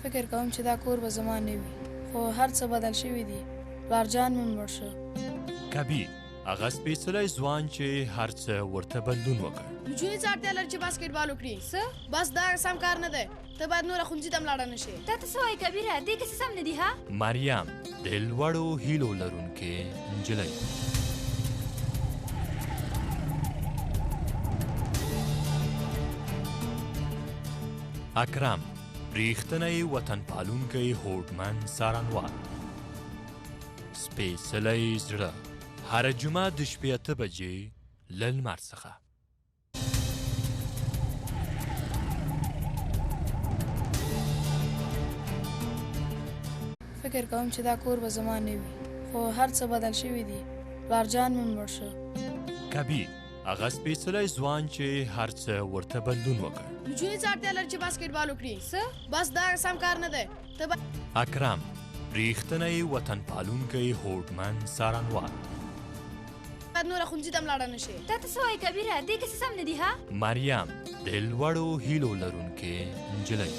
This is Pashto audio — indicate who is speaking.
Speaker 1: فکر کوم چې دا کور به زما نه وي خو هر څه بدل شوي دي پلار جان مې مړ شو.
Speaker 2: کبیر هغه سپېڅلی ځوان چې هر څه ورته بدلون وکړ.
Speaker 3: نجونې څه اړتیا لري چې باسکټبال وکړي؟ څه بس دا سم کار نه دی، ته باید نوره ښوونځي ته هم لاړه نه شې.
Speaker 4: دا ته څه وایې کبیره؟ دې کیسې سم نه دي ها؟
Speaker 2: مریم د لوړو هیلو لرونکې نجلۍ. اکرم ریښتینی وطن پالونکی هوډمن څارنوال. سپېڅلی زړه هره جمعه د شپې 8 بجې له لمر څخه.
Speaker 1: فکر کوم چې دا کور به زما نه وي خو هر څه بدل شوي دي پلار جان مې مړ شو.
Speaker 2: کبیر هغه سپېڅلی ځوان چې هر څه ورته بدلون وکړ.
Speaker 3: نجونې څه اړتیا لري چې باسکټبال وکړي؟ څه بس دا سم کار نه دی، ته
Speaker 2: اکرم ریښتینی وطن پالونکی هوډمن څارنوال.
Speaker 3: باید نوره ښوونځي ته هم لاړه نه شې.
Speaker 4: دا ته څه وایې کبیره؟ دې کیسې سم نه دي ها؟
Speaker 2: مریم د لوړو هیلو لرونکې نجلۍ.